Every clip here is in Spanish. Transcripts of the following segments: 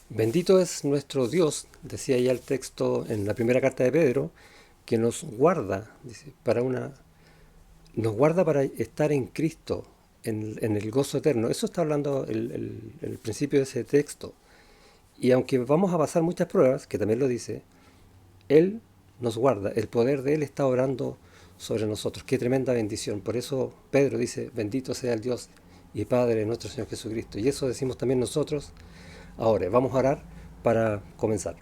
Bendito es nuestro Dios, decía ya el texto en la primera carta de Pedro, que nos guarda, dice, nos guarda para estar en Cristo, en el gozo eterno. Eso está hablando el principio de ese texto. Y aunque vamos a pasar muchas pruebas, que también lo dice, Él nos guarda, el poder de Él está orando sobre nosotros. Qué tremenda bendición. Por eso Pedro dice, bendito sea el Dios y Padre de nuestro Señor Jesucristo. Y eso decimos también nosotros. Ahora, vamos a orar para comenzar.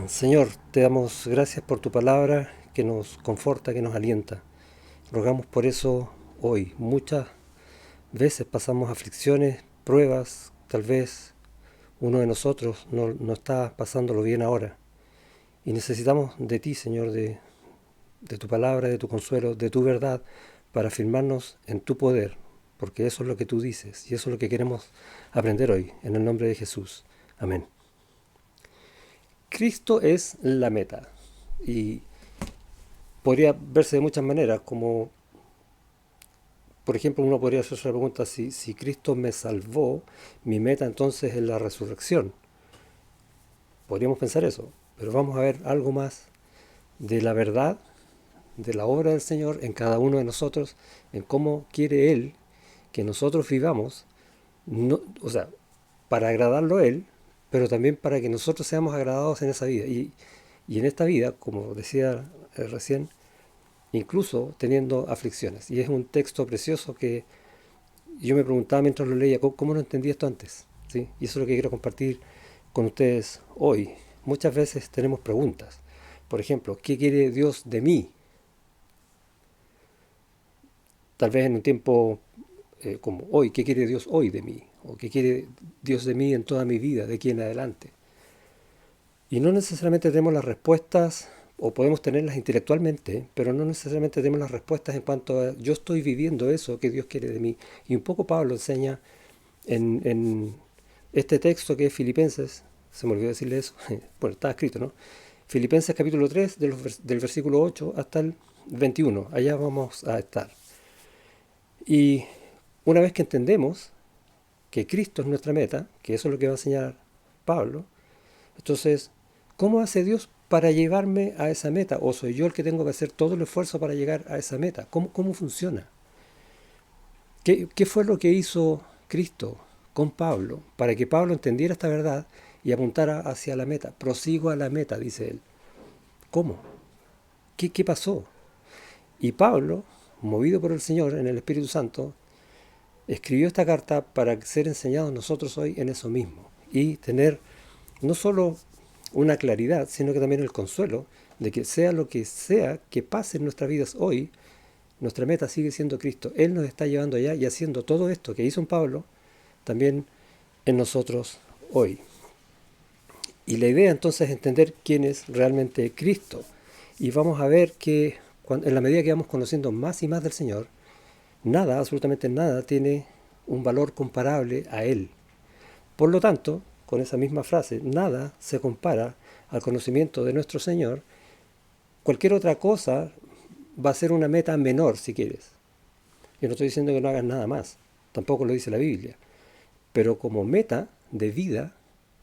Señor, te damos gracias por tu palabra que nos conforta, que nos alienta. Rogamos por eso hoy. Muchas veces pasamos aflicciones, pruebas, tal vez uno de nosotros no está pasándolo bien ahora. Y necesitamos de ti, Señor, de tu palabra, de tu consuelo, de tu verdad, para afirmarnos en tu poder, porque eso es lo que tú dices y eso es lo que queremos aprender hoy, en el nombre de Jesús. Amén. Cristo es la meta y podría verse de muchas maneras, como por ejemplo uno podría hacerse la pregunta, si Cristo me salvó, mi meta entonces es la resurrección. Podríamos pensar eso, pero vamos a ver algo más de la verdad, de la obra del Señor en cada uno de nosotros, en cómo quiere Él que nosotros vivamos, no, o sea, para agradarlo a Él, pero también para que nosotros seamos agradados en esa vida. Y en esta vida, como decía recién, incluso teniendo aflicciones. Y es un texto precioso que yo me preguntaba mientras lo leía, ¿cómo no entendí esto antes? ¿Sí? Y eso es lo que quiero compartir con ustedes hoy. Muchas veces tenemos preguntas. Por ejemplo, ¿qué quiere Dios de mí? Tal vez en un tiempo como hoy, ¿qué quiere Dios hoy de mí? ¿O qué quiere Dios de mí en toda mi vida, de aquí en adelante? Y no necesariamente tenemos las respuestas, o podemos tenerlas intelectualmente, pero no necesariamente tenemos las respuestas en cuanto a yo estoy viviendo eso que Dios quiere de mí. Y un poco Pablo enseña en este texto que es Filipenses, se me olvidó decirle eso, bueno, está escrito, ¿no? Filipenses capítulo 3, del versículo 8 hasta el 21, allá vamos a estar. Y una vez que entendemos que Cristo es nuestra meta, que eso es lo que va a enseñar Pablo, entonces, ¿cómo hace Dios para llevarme a esa meta? ¿O soy yo el que tengo que hacer todo el esfuerzo para llegar a esa meta? ¿Cómo funciona? ¿Qué fue lo que hizo Cristo con Pablo para que Pablo entendiera esta verdad y apuntara hacia la meta? Prosigo a la meta, dice él. ¿Cómo? ¿Qué pasó? Y Pablo, movido por el Señor en el Espíritu Santo, escribió esta carta para ser enseñados nosotros hoy en eso mismo y tener no solo una claridad, sino que también el consuelo de que sea lo que sea que pase en nuestras vidas hoy, nuestra meta sigue siendo Cristo. Él nos está llevando allá y haciendo todo esto que hizo en Pablo, también en nosotros hoy. Y la idea entonces es entender quién es realmente Cristo. Y vamos a ver que en la medida que vamos conociendo más y más del Señor, nada, absolutamente nada, tiene un valor comparable a Él. Por lo tanto, con esa misma frase, nada se compara al conocimiento de nuestro Señor. Cualquier otra cosa va a ser una meta menor, si quieres. Yo no estoy diciendo que no hagas nada más, tampoco lo dice la Biblia. Pero como meta de vida,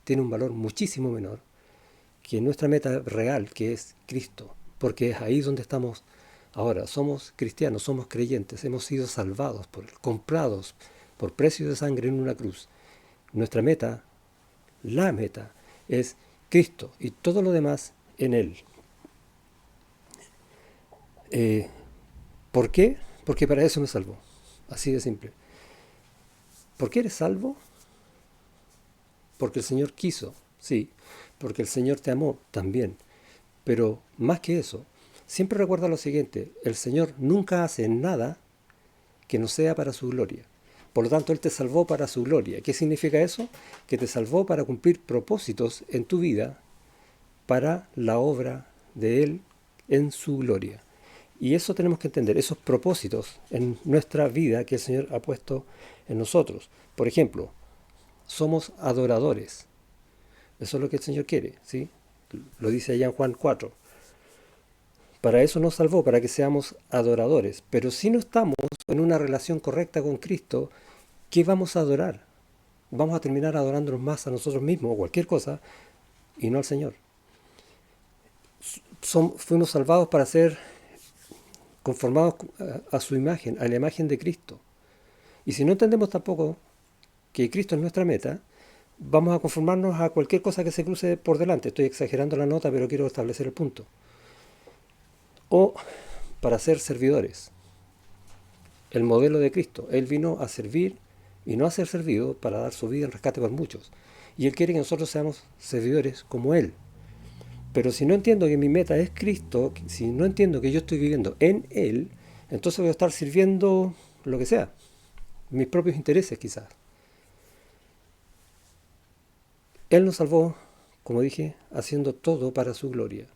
tiene un valor muchísimo menor que nuestra meta real, que es Cristo. Porque es ahí donde estamos ahora. Somos cristianos, somos creyentes, hemos sido salvados, comprados por precio de sangre en una cruz. Nuestra meta, la meta, es Cristo y todo lo demás en Él. Eh, ¿Por qué? Porque para eso me salvó. Así de simple. ¿Por qué eres salvo? Porque el Señor quiso, sí. Porque el Señor te amó también. Pero más que eso, siempre recuerda lo siguiente, el Señor nunca hace nada que no sea para su gloria. Por lo tanto, Él te salvó para su gloria. ¿Qué significa eso? Que te salvó para cumplir propósitos en tu vida para la obra de Él en su gloria. Y eso tenemos que entender, esos propósitos en nuestra vida que el Señor ha puesto en nosotros. Por ejemplo, somos adoradores. Eso es lo que el Señor quiere, ¿sí? Lo dice allá en Juan 4. Para eso nos salvó, para que seamos adoradores. Pero si no estamos en una relación correcta con Cristo, ¿qué vamos a adorar? vamos a terminar adorándonos más a nosotros mismos o cualquier cosa y no al Señor. Fuimos salvados para ser conformados a su imagen, a la imagen de Cristo. Y si no entendemos tampoco que Cristo es nuestra meta, vamos a conformarnos a cualquier cosa que se cruce por delante. Estoy exagerando la nota, pero quiero establecer el punto. O para ser servidores. El modelo de Cristo. Él vino a servir y no a ser servido para dar su vida en rescate por muchos. Y Él quiere que nosotros seamos servidores como Él. Pero si no entiendo que mi meta es Cristo, si no entiendo que yo estoy viviendo en Él, entonces voy a estar sirviendo lo que sea, mis propios intereses quizás. Él nos salvó, como dije, haciendo todo para su gloria.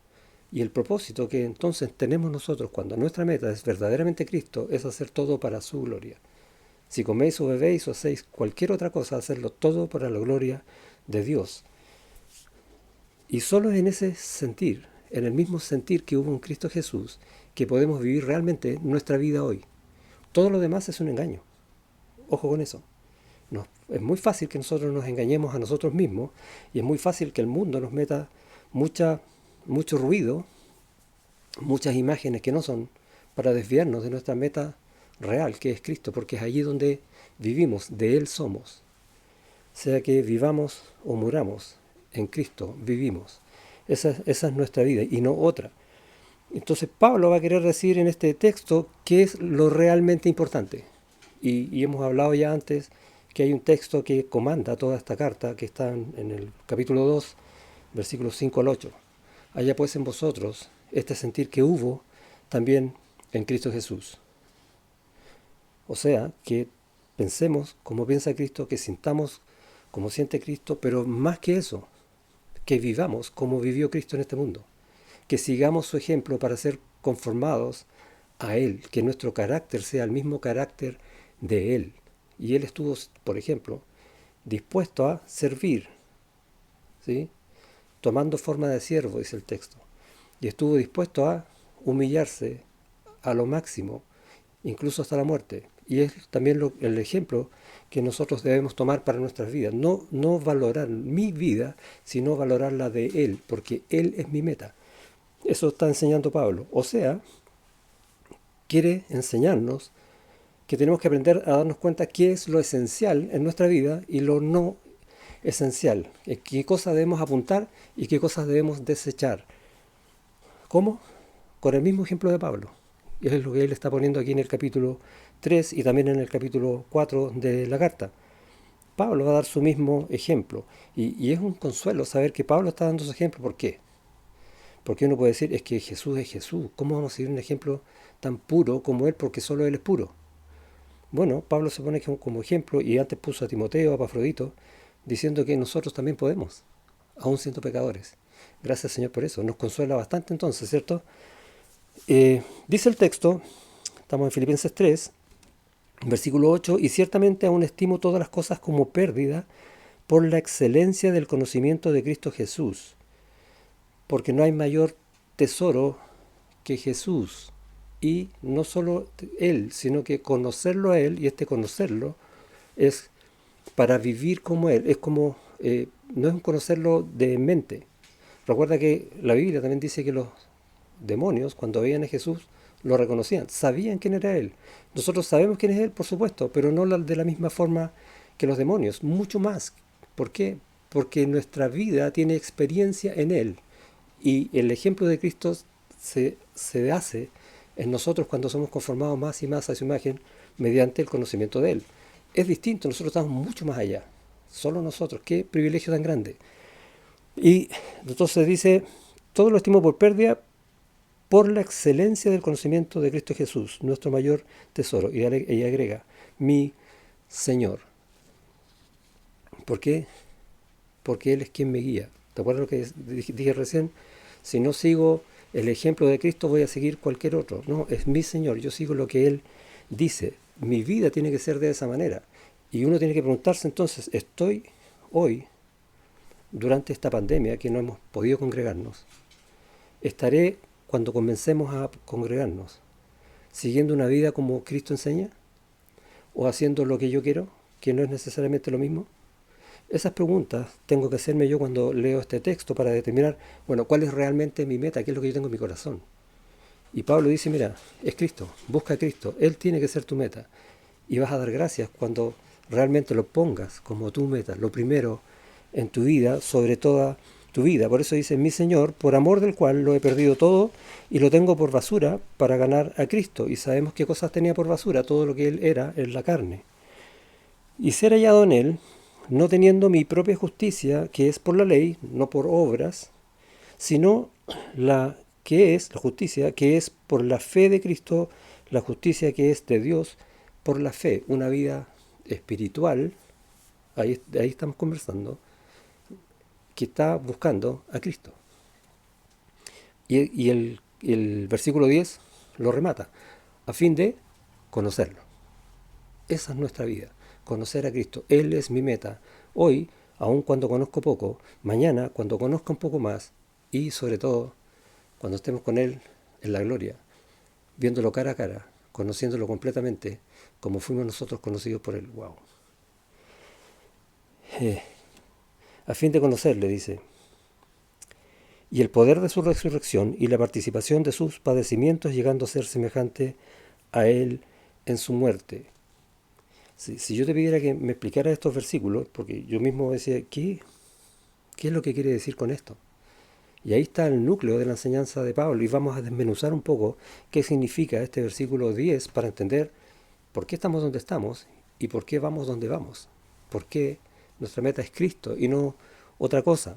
Y el propósito que entonces tenemos nosotros cuando nuestra meta es verdaderamente Cristo es hacer todo para su gloria. Si coméis o bebéis o hacéis cualquier otra cosa, hacerlo todo para la gloria de Dios. Y solo en ese sentir, en el mismo sentir que hubo en Cristo Jesús, que podemos vivir realmente nuestra vida hoy. Todo lo demás es un engaño. Ojo con eso. Es muy fácil que nosotros nos engañemos a nosotros mismos y es muy fácil que el mundo nos meta mucho ruido, muchas imágenes que no son, para desviarnos de nuestra meta real, que es Cristo, porque es allí donde vivimos, de Él somos. Sea que vivamos o muramos, en Cristo vivimos. Esa es nuestra vida y no otra. Entonces Pablo va a querer decir en este texto qué es lo realmente importante. Y hemos hablado ya antes que hay un texto que comanda toda esta carta, que está en el capítulo 2, versículos 5 al 8. Haya pues en vosotros este sentir que hubo también en Cristo Jesús. O sea, que pensemos como piensa Cristo, que sintamos como siente Cristo, pero más que eso, que vivamos como vivió Cristo en este mundo. Que sigamos su ejemplo para ser conformados a Él, que nuestro carácter sea el mismo carácter de Él. Y Él estuvo, por ejemplo, dispuesto a servir, ¿sí? Tomando forma de siervo, dice el texto. Y estuvo dispuesto a humillarse a lo máximo, incluso hasta la muerte. Y es también el ejemplo que nosotros debemos tomar para nuestras vidas. No valorar mi vida, sino valorar la de Él, porque Él es mi meta. Eso está enseñando Pablo. O sea, quiere enseñarnos que tenemos que aprender a darnos cuenta qué es lo esencial en nuestra vida y lo no esencial. Qué cosas debemos apuntar y qué cosas debemos desechar. ¿Cómo? Con el mismo ejemplo de Pablo. Y es lo que él está poniendo aquí en el capítulo 3 y también en el capítulo 4 de la carta. Pablo va a dar su mismo ejemplo. Y es un consuelo saber que Pablo está dando su ejemplo. ¿Por qué? Porque uno puede decir, es que Jesús es Jesús. ¿Cómo vamos a seguir un ejemplo tan puro como Él? Porque solo Él es puro. Bueno, Pablo se pone como ejemplo y antes puso a Timoteo, a Epafrodito, diciendo que nosotros también podemos, aún siendo pecadores. Gracias Señor por eso. Nos consuela bastante entonces, ¿cierto? Dice el texto, estamos en Filipenses 3, versículo 8, y ciertamente aún estimo todas las cosas como pérdida por la excelencia del conocimiento de Cristo Jesús, porque no hay mayor tesoro que Jesús. Y no solo Él, sino que conocerlo a Él, y este conocerlo es para vivir como Él, es como, no es un conocerlo de mente. Recuerda que la Biblia también dice que los demonios, cuando veían a Jesús, lo reconocían, sabían quién era Él. Nosotros sabemos quién es Él, por supuesto, pero no de la misma forma que los demonios, mucho más. ¿Por qué? Porque nuestra vida tiene experiencia en Él. Y el ejemplo de Cristo se hace en nosotros cuando somos conformados más y más a su imagen mediante el conocimiento de Él. Es distinto, nosotros estamos mucho más allá. Solo nosotros, qué privilegio tan grande. Y entonces dice, todo lo estimo por pérdida por la excelencia del conocimiento de Cristo Jesús, nuestro mayor tesoro. Y ella agrega, mi Señor. ¿Por qué? Porque Él es quien me guía. ¿Te acuerdas lo que dije recién? Si no sigo el ejemplo de Cristo, voy a seguir cualquier otro. No, es mi Señor, yo sigo lo que Él dice. Mi vida tiene que ser de esa manera. Y uno tiene que preguntarse entonces, ¿estoy hoy, durante esta pandemia que no hemos podido congregarnos, estaré cuando comencemos a congregarnos, siguiendo una vida como Cristo enseña? ¿O haciendo lo que yo quiero, que no es necesariamente lo mismo? Esas preguntas tengo que hacerme yo cuando leo este texto para determinar, bueno, cuál es realmente mi meta, qué es lo que yo tengo en mi corazón. Y Pablo dice, mira, es Cristo, busca a Cristo, Él tiene que ser tu meta. Y vas a dar gracias cuando realmente lo pongas como tu meta, lo primero en tu vida, sobre toda tu vida. Por eso dice, mi Señor, por amor del cual lo he perdido todo y lo tengo por basura para ganar a Cristo. Y sabemos qué cosas tenía por basura, todo lo que Él era en la carne. Y ser hallado en Él, no teniendo mi propia justicia, que es por la ley, no por obras, sino la que es la justicia, que es por la fe de Cristo, la justicia que es de Dios, por la fe, una vida espiritual, ahí estamos conversando, que está buscando a Cristo. Y el versículo 10 lo remata, a fin de conocerlo. Esa es nuestra vida, conocer a Cristo. Él es mi meta. Hoy, aun cuando conozco poco, mañana cuando conozca un poco más y sobre todo cuando estemos con Él en la gloria, viéndolo cara a cara, conociéndolo completamente como fuimos nosotros conocidos por Él. Wow. A fin de conocerle, dice, y el poder de su resurrección y la participación de sus padecimientos llegando a ser semejante a Él en su muerte. Si yo te pidiera que me explicara estos versículos, porque yo mismo decía, ¿qué es lo que quiere decir con esto? Y ahí está el núcleo de la enseñanza de Pablo y vamos a desmenuzar un poco qué significa este versículo 10 para entender por qué estamos donde estamos y por qué vamos donde vamos. Por qué nuestra meta es Cristo y no otra cosa.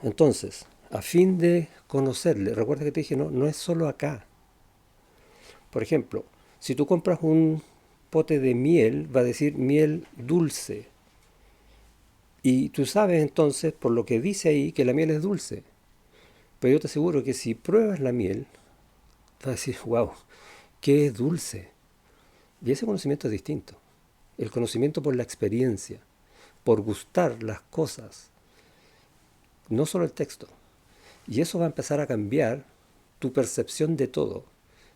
Entonces, a fin de conocerle, recuerda que te dije, no es solo acá. Por ejemplo, si tú compras un pote de miel, va a decir miel dulce. Y tú sabes entonces, por lo que dice ahí, que la miel es dulce. Pero yo te aseguro que si pruebas la miel, vas a decir, wow, ¿qué es dulce? Y ese conocimiento es distinto. El conocimiento por la experiencia, por gustar las cosas, no solo el texto. Y eso va a empezar a cambiar tu percepción de todo.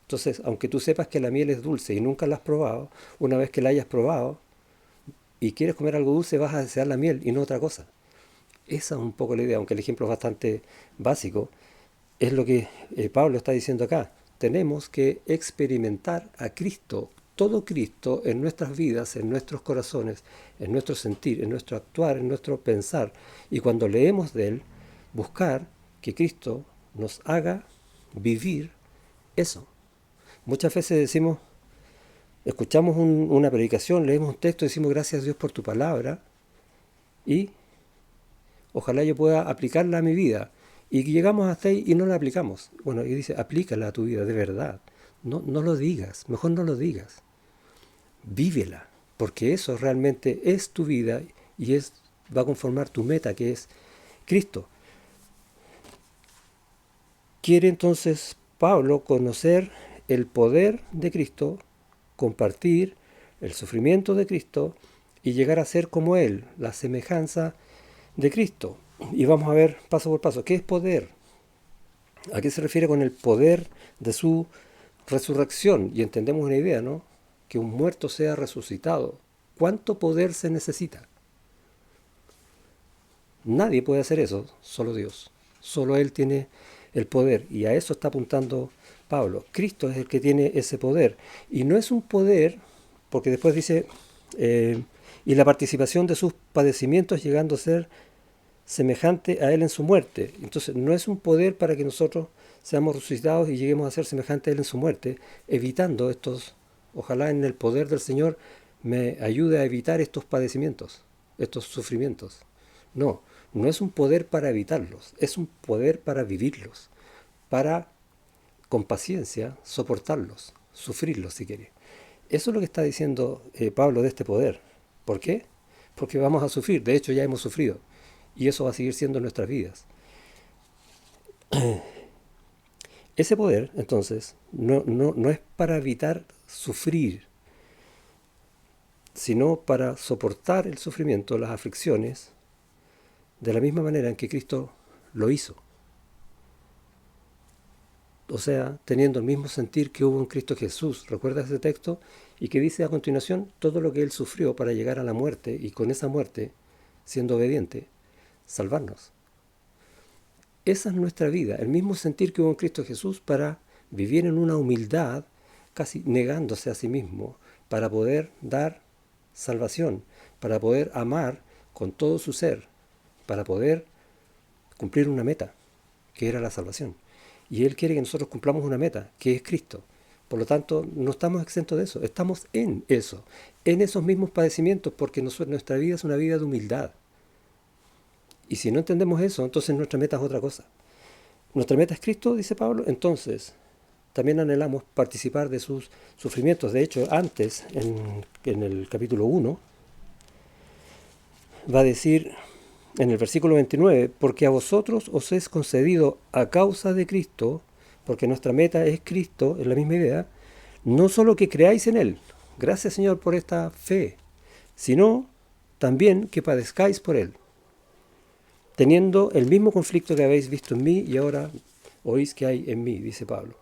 Entonces, aunque tú sepas que la miel es dulce y nunca la has probado, una vez que la hayas probado y quieres comer algo dulce, vas a desear la miel y no otra cosa. Esa es un poco la idea, aunque el ejemplo es bastante básico. Es lo que Pablo está diciendo acá. Tenemos que experimentar a Cristo, todo Cristo en nuestras vidas, en nuestros corazones, en nuestro sentir, en nuestro actuar, en nuestro pensar. Y cuando leemos de Él, buscar que Cristo nos haga vivir eso. Muchas veces decimos, escuchamos una predicación, leemos un texto, decimos gracias a Dios por tu palabra y ojalá yo pueda aplicarla a mi vida. Y llegamos hasta ahí y no la aplicamos. Bueno, y dice, aplícala a tu vida, de verdad. No lo digas, mejor no lo digas. Vívela, porque eso realmente es tu vida y va a conformar tu meta, que es Cristo. Quiere entonces Pablo conocer el poder de Cristo, compartir el sufrimiento de Cristo y llegar a ser como Él, la semejanza de Cristo. Y vamos a ver paso por paso, ¿qué es poder? ¿A qué se refiere con el poder de su resurrección? Y entendemos una idea, ¿no? Que un muerto sea resucitado. ¿Cuánto poder se necesita? Nadie puede hacer eso, solo Dios. Solo Él tiene el poder. Y a eso está apuntando Pablo. Cristo es el que tiene ese poder. Y no es un poder, porque después dice, y la participación de sus padecimientos llegando a ser semejante a Él en su muerte. Entonces no es un poder para que nosotros seamos resucitados y lleguemos a ser semejante a Él en su muerte, evitando estos, ojalá en el poder del Señor me ayude a evitar estos padecimientos, estos sufrimientos. No es un poder para evitarlos, es un poder para vivirlos, para con paciencia soportarlos, sufrirlos si quiere. Eso es lo que está diciendo Pablo de este poder. ¿Por qué? Porque vamos a sufrir, de hecho ya hemos sufrido. Y eso va a seguir siendo nuestras vidas. Ese poder, entonces, no es para evitar sufrir, sino para soportar el sufrimiento, las aflicciones, de la misma manera en que Cristo lo hizo. o sea, teniendo el mismo sentir que hubo en Cristo Jesús. ¿Recuerdas ese texto? Y que dice a continuación todo lo que Él sufrió para llegar a la muerte y con esa muerte, siendo obediente, salvarnos. Esa es nuestra vida, el mismo sentir que hubo en Cristo Jesús para vivir en una humildad, casi negándose a sí mismo, para poder dar salvación, para poder amar con todo su ser, para poder cumplir una meta, que era la salvación. Y Él quiere que nosotros cumplamos una meta, que es Cristo. Por lo tanto, no estamos exentos de eso, estamos en eso, en esos mismos padecimientos, porque nuestra vida es una vida de humildad. Y si no entendemos eso, entonces nuestra meta es otra cosa. Nuestra meta es Cristo, dice Pablo, entonces también anhelamos participar de sus sufrimientos. De hecho, antes, en el capítulo 1, va a decir en el versículo 29, porque a vosotros os es concedido a causa de Cristo, porque nuestra meta es Cristo, es la misma idea, no solo que creáis en Él, gracias Señor por esta fe, sino también que padezcáis por Él, teniendo el mismo conflicto que habéis visto en mí y ahora oís que hay en mí, dice Pablo.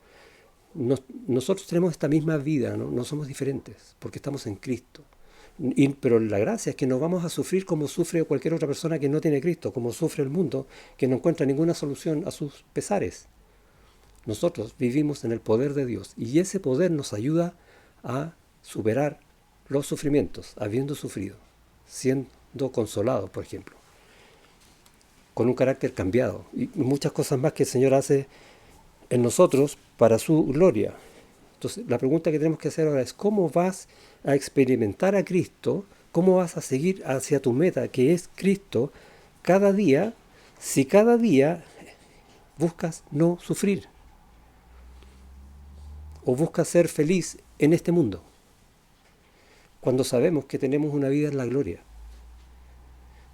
Nosotros tenemos esta misma vida, no somos diferentes, porque estamos en Cristo. Pero la gracia es que no vamos a sufrir como sufre cualquier otra persona que no tiene Cristo, como sufre el mundo, que no encuentra ninguna solución a sus pesares. Nosotros vivimos en el poder de Dios y ese poder nos ayuda a superar los sufrimientos, habiendo sufrido, siendo consolados, por ejemplo, con un carácter cambiado y muchas cosas más que el Señor hace en nosotros para su gloria. Entonces, la pregunta que tenemos que hacer ahora es ¿cómo vas a experimentar a Cristo? ¿Cómo vas a seguir hacia tu meta, que es Cristo, cada día, si cada día buscas no sufrir? ¿O buscas ser feliz en este mundo? Cuando sabemos que tenemos una vida en la gloria.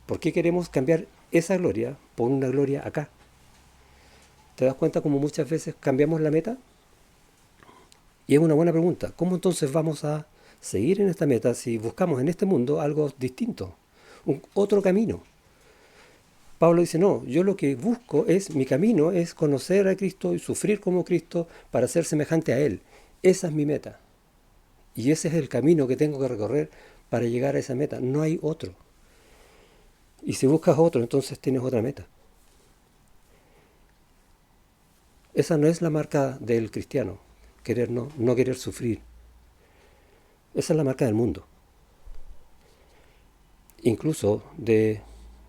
¿Por qué queremos cambiar esa gloria por una gloria acá? ¿Te das cuenta cómo muchas veces cambiamos la meta? Y es una buena pregunta. ¿Cómo entonces vamos a seguir en esta meta si buscamos en este mundo algo distinto? Otro camino. Pablo dice, no, yo lo que busco mi camino es conocer a Cristo y sufrir como Cristo para ser semejante a Él. Esa es mi meta. Y ese es el camino que tengo que recorrer para llegar a esa meta. No hay otro. Y si buscas otro, entonces tienes otra meta. Esa no es la marca del cristiano, no querer sufrir. Esa es la marca del mundo. Incluso de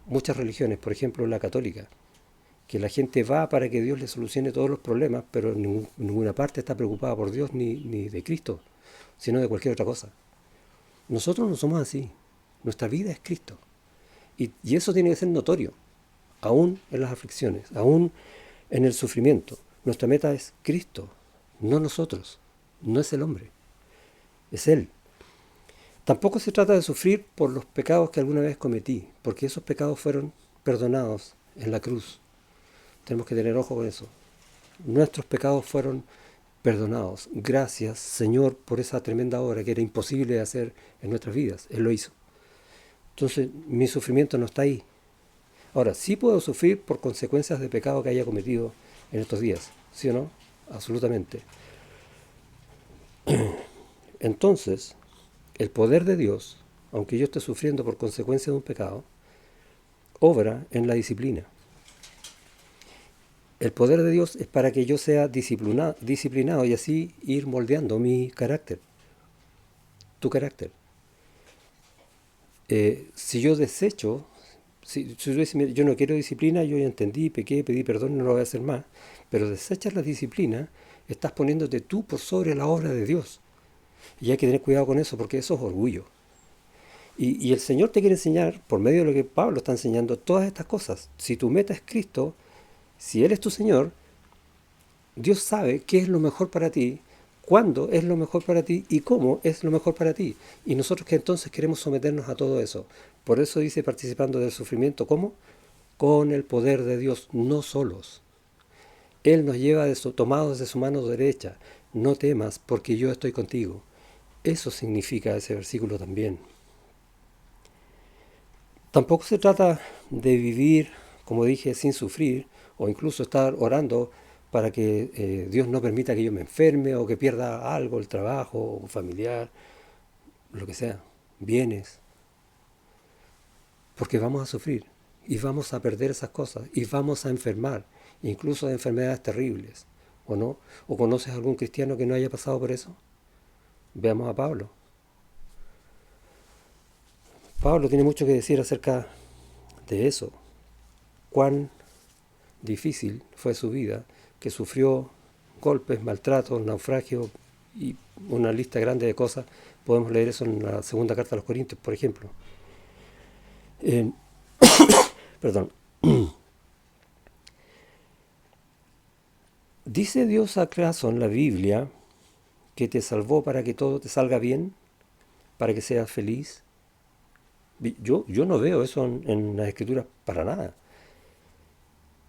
muchas religiones, por ejemplo la católica, que la gente va para que Dios le solucione todos los problemas, pero en ninguna parte está preocupada por Dios ni de Cristo, sino de cualquier otra cosa. Nosotros no somos así. Nuestra vida es Cristo. Y eso tiene que ser notorio, aún en las aflicciones, aún en el sufrimiento. Nuestra meta es Cristo, no nosotros, no es el hombre, es Él. Tampoco se trata de sufrir por los pecados que alguna vez cometí, porque esos pecados fueron perdonados en la cruz. Tenemos que tener ojo con eso. Nuestros pecados fueron perdonados. Gracias, Señor, por esa tremenda obra que era imposible de hacer en nuestras vidas. Él lo hizo. Entonces, mi sufrimiento no está ahí. Ahora, sí puedo sufrir por consecuencias de pecado que haya cometido en estos días. ¿Sí o no? Absolutamente. Entonces, el poder de Dios, aunque yo esté sufriendo por consecuencia de un pecado, obra en la disciplina. El poder de Dios es para que yo sea disciplinado y así ir moldeando mi carácter, tu carácter. Si yo desecho, si yo digo, yo no quiero disciplina, yo ya entendí, pequé, pedí perdón, no lo voy a hacer más, pero desechas la disciplina, estás poniéndote tú por sobre la obra de Dios. Y hay que tener cuidado con eso, porque eso es orgullo. Y el Señor te quiere enseñar, por medio de lo que Pablo está enseñando, todas estas cosas. Si tu meta es Cristo, si Él es tu Señor, Dios sabe qué es lo mejor para ti, cuándo es lo mejor para ti y cómo es lo mejor para ti. Y nosotros que entonces queremos someternos a todo eso. Por eso dice participando del sufrimiento. ¿Cómo? Con el poder de Dios, no solos. Él nos lleva tomados de su mano derecha. No temas, porque yo estoy contigo. Eso significa ese versículo también. Tampoco se trata de vivir, como dije, sin sufrir, o incluso estar orando para que Dios no permita que yo me enferme o que pierda algo, el trabajo, un familiar, lo que sea, bienes, porque vamos a sufrir y vamos a perder esas cosas y vamos a enfermar, incluso de enfermedades terribles, ¿o no? ¿O conoces algún cristiano que no haya pasado por eso? Veamos a Pablo. Pablo tiene mucho que decir acerca de eso, cuán difícil fue su vida, que sufrió golpes, maltratos, naufragios y una lista grande de cosas. Podemos leer eso en la segunda carta a los Corintios, por ejemplo. Eh, perdón. ¿Dice Dios acaso en la Biblia que te salvó para que todo te salga bien, para que seas feliz? Yo no veo eso en las Escrituras para nada.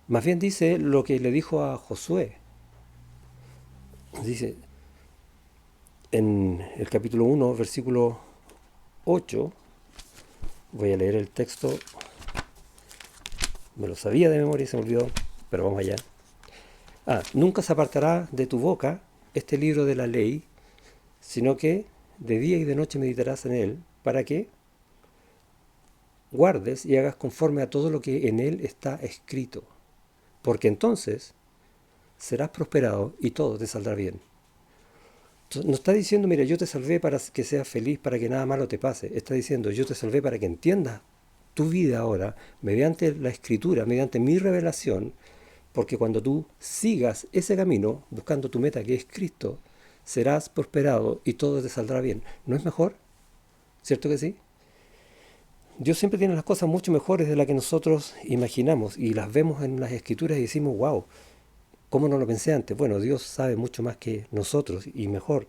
Más bien dice lo que le dijo a Josué. Dice en el capítulo 1, versículo 8, voy a leer el texto, me lo sabía de memoria y se me olvidó, pero vamos allá. Nunca se apartará de tu boca este libro de la ley, sino que de día y de noche meditarás en él, para que guardes y hagas conforme a todo lo que en él está escrito. Porque entonces serás prosperado y todo te saldrá bien. Entonces, no está diciendo, mira, yo te salvé para que seas feliz, para que nada malo te pase. Está diciendo, yo te salvé para que entiendas tu vida ahora, mediante la escritura, mediante mi revelación, porque cuando tú sigas ese camino, buscando tu meta que es Cristo, serás prosperado y todo te saldrá bien. ¿No es mejor? ¿Cierto que sí? Dios siempre tiene las cosas mucho mejores de las que nosotros imaginamos y las vemos en las escrituras y decimos, wow, ¿cómo no lo pensé antes? Bueno, Dios sabe mucho más que nosotros y mejor.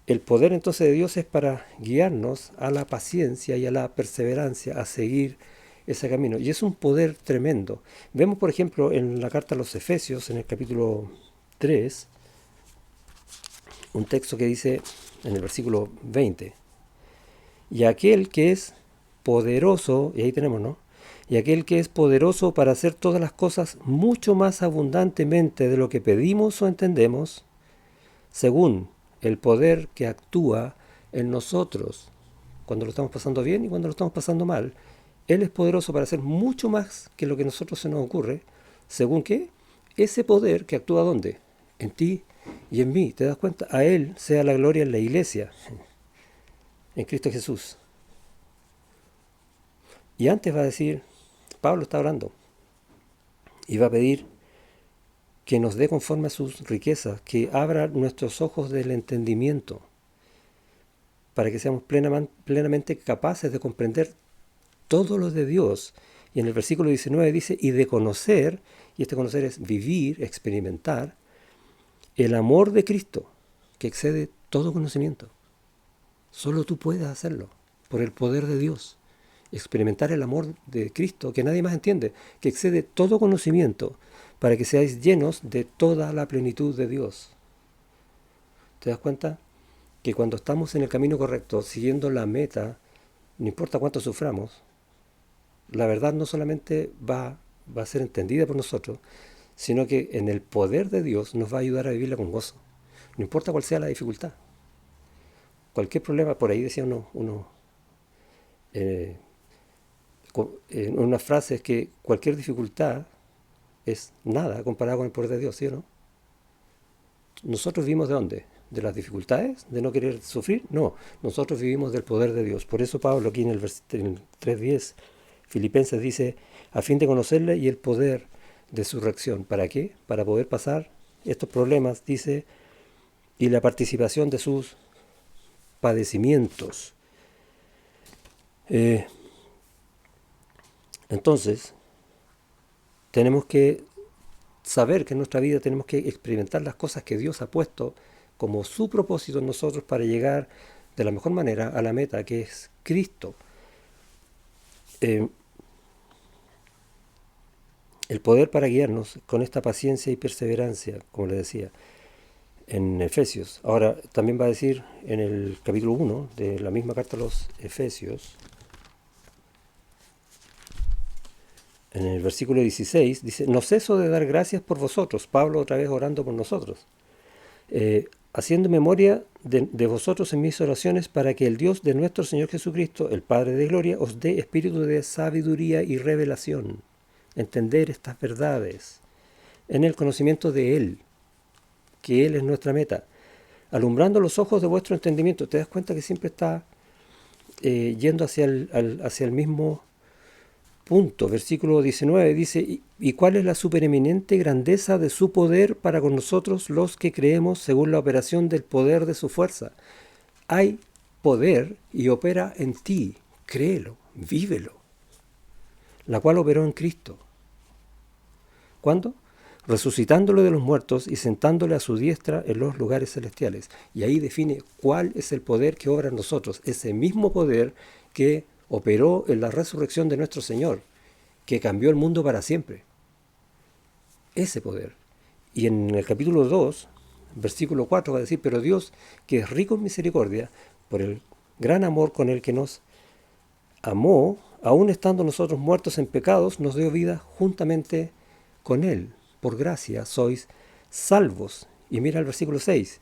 El poder entonces de Dios es para guiarnos a la paciencia y a la perseverancia, a seguir ese camino. Y es un poder tremendo. Vemos, por ejemplo, en la carta a los Efesios, en el capítulo 3, un texto que dice en el versículo 20, y aquel que es poderoso, y ahí tenemos, ¿no? Y aquel que es poderoso para hacer todas las cosas mucho más abundantemente de lo que pedimos o entendemos, según el poder que actúa en nosotros, cuando lo estamos pasando bien y cuando lo estamos pasando mal. Él es poderoso para hacer mucho más que lo que a nosotros se nos ocurre, según que ese poder que actúa ¿dónde? En ti y en mí. ¿Te das cuenta? A Él sea la gloria en la iglesia, en Cristo Jesús. Y antes va a decir, Pablo está orando, y va a pedir que nos dé conforme a sus riquezas, que abra nuestros ojos del entendimiento, para que seamos plenamente capaces de comprender todo lo de Dios. Y en el versículo 19 dice, y de conocer, y este conocer es vivir, experimentar, el amor de Cristo, que excede todo conocimiento. Solo tú puedes hacerlo, por el poder de Dios. Experimentar el amor de Cristo, que nadie más entiende, que excede todo conocimiento, para que seáis llenos de toda la plenitud de Dios. ¿Te das cuenta? Que cuando estamos en el camino correcto, siguiendo la meta, no importa cuánto suframos, la verdad no solamente va a ser entendida por nosotros, sino que en el poder de Dios nos va a ayudar a vivirla con gozo. No importa cuál sea la dificultad. Cualquier problema, por ahí decía una frase es que cualquier dificultad es nada comparado con el poder de Dios, ¿sí o no? ¿Nosotros vivimos de dónde? ¿De las dificultades? ¿De no querer sufrir? No, nosotros vivimos del poder de Dios. Por eso Pablo aquí en el 3.10, Filipenses dice, a fin de conocerle y el poder de su reacción. ¿Para qué? Para poder pasar estos problemas, dice, y la participación de sus padecimientos. Entonces, tenemos que saber que en nuestra vida tenemos que experimentar las cosas que Dios ha puesto como su propósito en nosotros para llegar de la mejor manera a la meta, que es Cristo. El poder para guiarnos con esta paciencia y perseverancia, como le decía, en Efesios. Ahora, también va a decir en el capítulo 1 de la misma carta a los Efesios, En el versículo 16 dice, no ceso de dar gracias por vosotros, Pablo otra vez orando por nosotros, haciendo memoria de vosotros en mis oraciones para que el Dios de nuestro Señor Jesucristo, el Padre de Gloria, os dé espíritu de sabiduría y revelación, entender estas verdades, en el conocimiento de Él, que Él es nuestra meta, alumbrando los ojos de vuestro entendimiento. Te das cuenta que siempre está yendo hacia el mismo punto. Versículo 19 dice, ¿y cuál es la supereminente grandeza de su poder para con nosotros los que creemos según la operación del poder de su fuerza? Hay poder y opera en ti, créelo, vívelo, la cual operó en Cristo. ¿Cuándo? Resucitándolo de los muertos y sentándole a su diestra en los lugares celestiales. Y ahí define cuál es el poder que obra en nosotros. Ese mismo poder que operó en la resurrección de nuestro Señor, que cambió el mundo para siempre. Ese poder. Y en el capítulo 2, versículo 4 va a decir, pero Dios, que es rico en misericordia, por el gran amor con el que nos amó, aun estando nosotros muertos en pecados, nos dio vida juntamente con Él. Por gracia sois salvos. Y mira el versículo 6.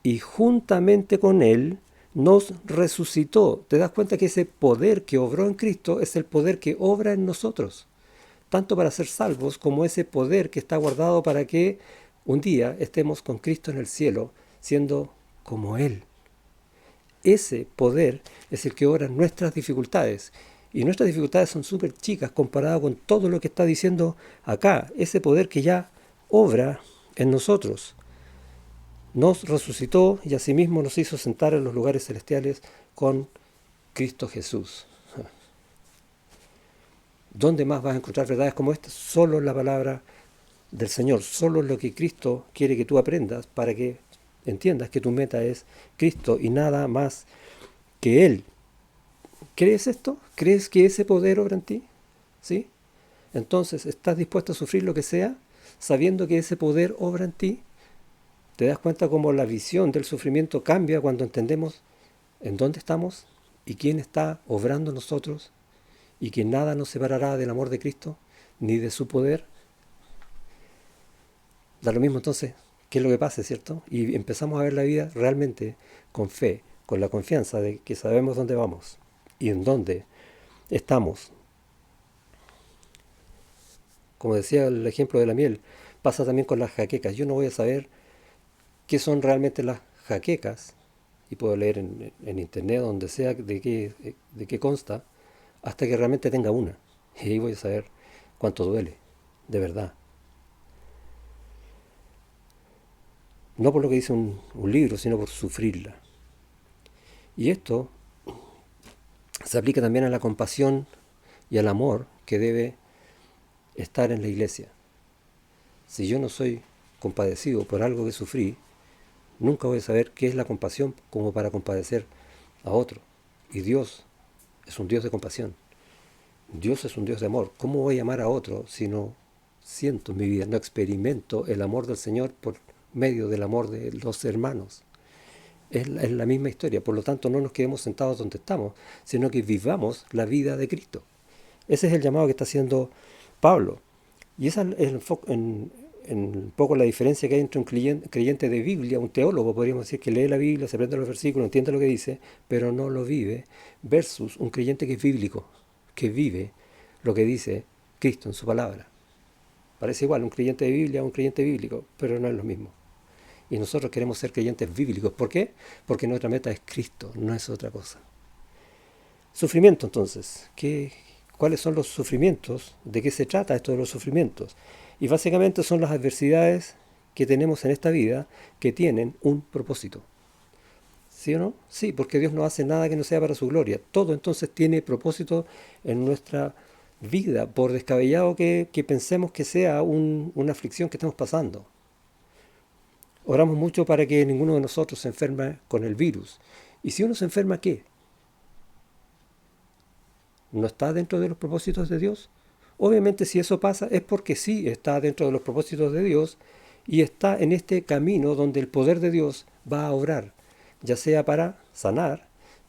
Y juntamente con Él nos resucitó. ¿Te das cuenta que ese poder que obró en Cristo es el poder que obra en nosotros? Tanto para ser salvos como ese poder que está guardado para que un día estemos con Cristo en el cielo, siendo como Él. Ese poder es el que obra en nuestras dificultades. Y nuestras dificultades son súper chicas comparado con todo lo que está diciendo acá. Ese poder que ya obra en nosotros. Nos resucitó y asimismo nos hizo sentar en los lugares celestiales con Cristo Jesús. ¿Dónde más vas a encontrar verdades como esta? Solo en la palabra del Señor. Solo lo que Cristo quiere que tú aprendas para que entiendas que tu meta es Cristo y nada más que Él. ¿Crees esto? ¿Crees que ese poder obra en ti? ¿Sí? Entonces, ¿estás dispuesto a sufrir lo que sea sabiendo que ese poder obra en ti? ¿Te das cuenta cómo la visión del sufrimiento cambia cuando entendemos en dónde estamos y quién está obrando en nosotros y que nada nos separará del amor de Cristo ni de su poder? Da lo mismo entonces qué es lo que pase, ¿cierto? Y empezamos a ver la vida realmente con fe, con la confianza de que sabemos dónde vamos y en dónde estamos. Como decía el ejemplo de la miel, pasa también con las jaquecas. Yo no voy a saber qué son realmente las jaquecas, y puedo leer en internet, donde sea, de qué consta, hasta que realmente tenga una. Y ahí voy a saber cuánto duele, de verdad. No por lo que dice un libro, sino por sufrirla. Y esto se aplica también a la compasión y al amor que debe estar en la iglesia. Si yo no soy compadecido por algo que sufrí, nunca voy a saber qué es la compasión como para compadecer a otro. Y Dios es un Dios de compasión. Dios es un Dios de amor. ¿Cómo voy a amar a otro si no siento en mi vida, no experimento el amor del Señor por medio del amor de los hermanos? Es la misma historia. Por lo tanto, no nos quedemos sentados donde estamos, sino que vivamos la vida de Cristo. Ese es el llamado que está haciendo Pablo. Y esa es en un poco la diferencia que hay entre un creyente de Biblia, un teólogo, podríamos decir, que lee la Biblia, se aprende los versículos, entiende lo que dice, pero no lo vive, versus un creyente que es bíblico, que vive lo que dice Cristo en su palabra. Parece igual un creyente de Biblia a un creyente bíblico, pero no es lo mismo. Y nosotros queremos ser creyentes bíblicos. ¿Por qué? Porque nuestra meta es Cristo, no es otra cosa. Sufrimiento, entonces. ¿Cuáles son los sufrimientos? ¿De qué se trata esto de los sufrimientos? Y básicamente son las adversidades que tenemos en esta vida que tienen un propósito. ¿Sí o no? Sí, porque Dios no hace nada que no sea para su gloria. Todo entonces tiene propósito en nuestra vida, por descabellado que pensemos que sea una aflicción que estemos pasando. Oramos mucho para que ninguno de nosotros se enferme con el virus. ¿Y si uno se enferma, qué? ¿No está dentro de los propósitos de Dios? Obviamente si eso pasa es porque sí está dentro de los propósitos de Dios y está en este camino donde el poder de Dios va a obrar, ya sea para sanar,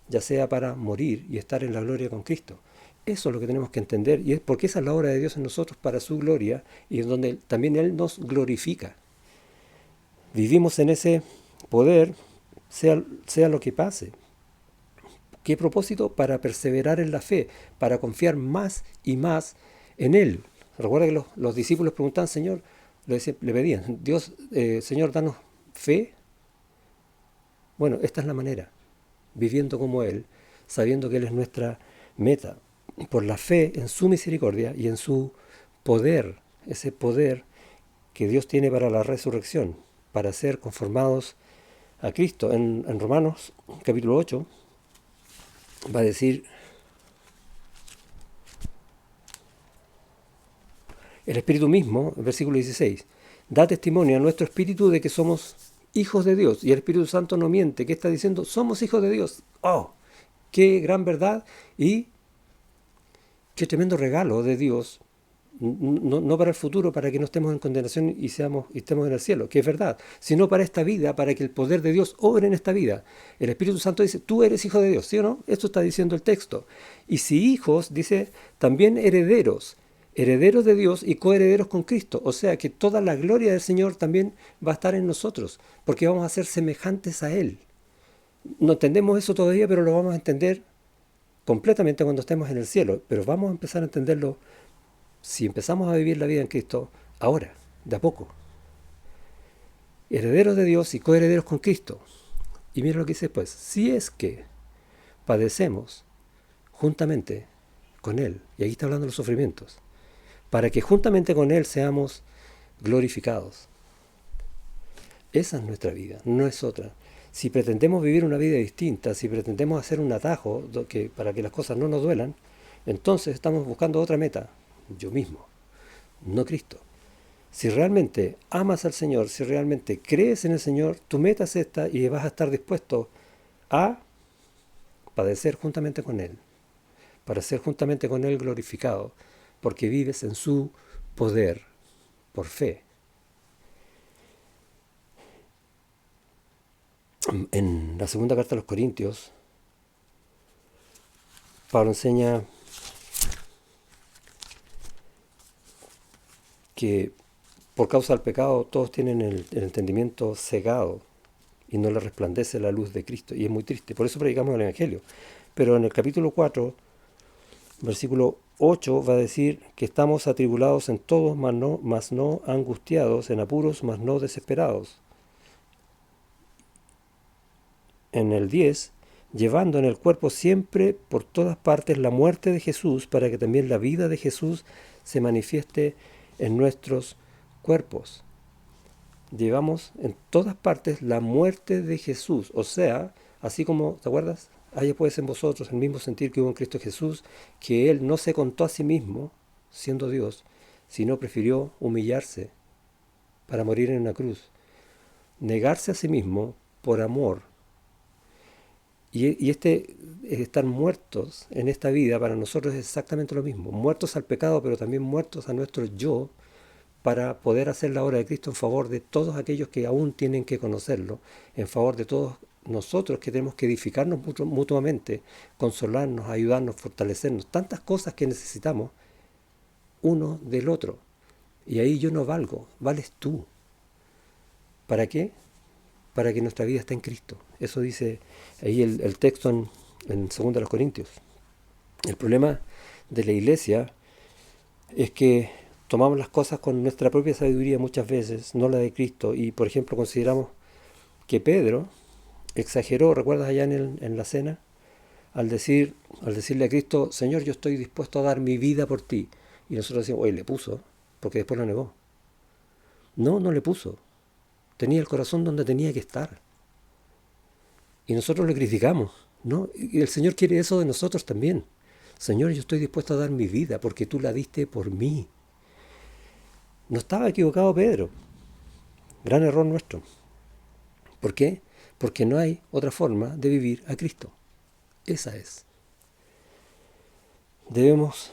ya sea para morir y estar en la gloria con Cristo. Eso es lo que tenemos que entender, y es porque esa es la obra de Dios en nosotros para su gloria, y en donde también Él nos glorifica. Vivimos en ese poder, sea lo que pase. ¿Qué propósito? Para perseverar en la fe, para confiar más y más en Él. Recuerda que los discípulos preguntaban, Señor, le pedían, Dios, Señor, danos fe. Bueno, esta es la manera, viviendo como Él, sabiendo que Él es nuestra meta, por la fe en su misericordia y en su poder, ese poder que Dios tiene para la resurrección, para ser conformados a Cristo. En Romanos capítulo 8 va a decir, el Espíritu mismo, el versículo 16, da testimonio a nuestro espíritu de que somos hijos de Dios, y el Espíritu Santo no miente. ¿Qué está diciendo? Somos hijos de Dios. ¡Oh! ¡Qué gran verdad! Y qué tremendo regalo de Dios, no para el futuro, para que no estemos en condenación y estemos en el cielo, que es verdad, sino para esta vida, para que el poder de Dios obre en esta vida. El Espíritu Santo dice, tú eres hijo de Dios, ¿sí o no? Esto está diciendo el texto. Y si hijos, dice, también herederos, herederos de Dios y coherederos con Cristo. O sea que toda la gloria del Señor también va a estar en nosotros, porque vamos a ser semejantes a Él. No entendemos eso todavía, pero lo vamos a entender completamente cuando estemos en el cielo. Pero vamos a empezar a entenderlo si empezamos a vivir la vida en Cristo ahora, de a poco. Herederos de Dios y coherederos con Cristo. Y mira lo que dice después. Si es que padecemos juntamente con Él, y aquí está hablando de los sufrimientos, para que juntamente con Él seamos glorificados. Esa es nuestra vida, no es otra. Si pretendemos vivir una vida distinta, si pretendemos hacer un atajo para que las cosas no nos duelan, entonces estamos buscando otra meta, yo mismo, no Cristo. Si realmente amas al Señor, si realmente crees en el Señor, tu meta es esta y vas a estar dispuesto a padecer juntamente con Él, para ser juntamente con Él glorificado, porque vives en su poder, por fe. En la segunda carta a los Corintios, Pablo enseña que por causa del pecado todos tienen el entendimiento cegado y no les resplandece la luz de Cristo. Y es muy triste, por eso predicamos el Evangelio. Pero en el capítulo 4, versículo 8, va a decir que estamos atribulados en todos, mas no angustiados, en apuros, mas no desesperados. En el 10, llevando en el cuerpo siempre por todas partes la muerte de Jesús, para que también la vida de Jesús se manifieste en nuestros cuerpos. Llevamos en todas partes la muerte de Jesús, o sea, así como, ¿te acuerdas? Haya pues en vosotros el mismo sentir que hubo en Cristo Jesús, que Él no se contó a sí mismo, siendo Dios, sino prefirió humillarse para morir en una cruz, negarse a sí mismo por amor. Y estar muertos en esta vida para nosotros es exactamente lo mismo, muertos al pecado, pero también muertos a nuestro yo, para poder hacer la obra de Cristo en favor de todos aquellos que aún tienen que conocerlo, en favor de todos nosotros que tenemos que edificarnos mutuamente, consolarnos, ayudarnos, fortalecernos, tantas cosas que necesitamos uno del otro. Y ahí yo no valgo, vales tú. ¿Para qué? Para que nuestra vida esté en Cristo. Eso dice ahí el texto en 2 Corintios. El problema de la iglesia es que tomamos las cosas con nuestra propia sabiduría muchas veces, no la de Cristo. Y, por ejemplo, consideramos que Pedro exageró, ¿recuerdas allá en la cena? Al decirle a Cristo, Señor, yo estoy dispuesto a dar mi vida por ti. Y nosotros decimos, oye, le puso, porque después lo negó. No, no le puso. Tenía el corazón donde tenía que estar. Y nosotros le criticamos, ¿no? Y el Señor quiere eso de nosotros también. Señor, yo estoy dispuesto a dar mi vida porque tú la diste por mí. No estaba equivocado Pedro. Gran error nuestro. ¿Por qué? Porque no hay otra forma de vivir a Cristo. Esa es. Debemos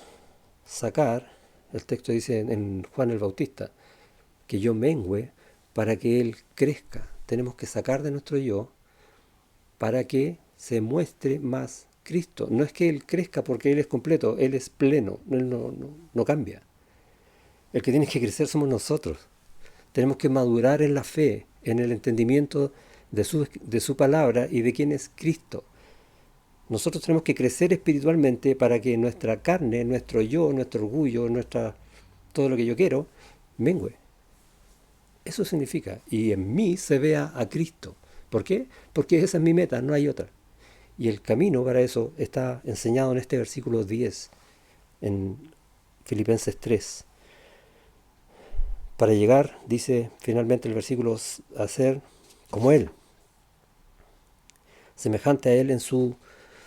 sacar, el texto dice en Juan el Bautista, que yo mengüe para que Él crezca. Tenemos que sacar de nuestro yo para que se muestre más Cristo. No es que Él crezca porque Él es completo, Él es pleno, Él no cambia. El que tiene que crecer somos nosotros. Tenemos que madurar en la fe, en el entendimiento de su palabra y de quién es Cristo. Nosotros tenemos que crecer espiritualmente para que nuestra carne, nuestro yo, nuestro orgullo, todo lo que yo quiero, mengüe. Eso significa, y en mí se vea a Cristo. ¿Por qué? Porque esa es mi meta, no hay otra. Y el camino para eso está enseñado en este versículo 10, en Filipenses 3. Para llegar, dice finalmente el versículo, a ser como Él, semejante a Él en su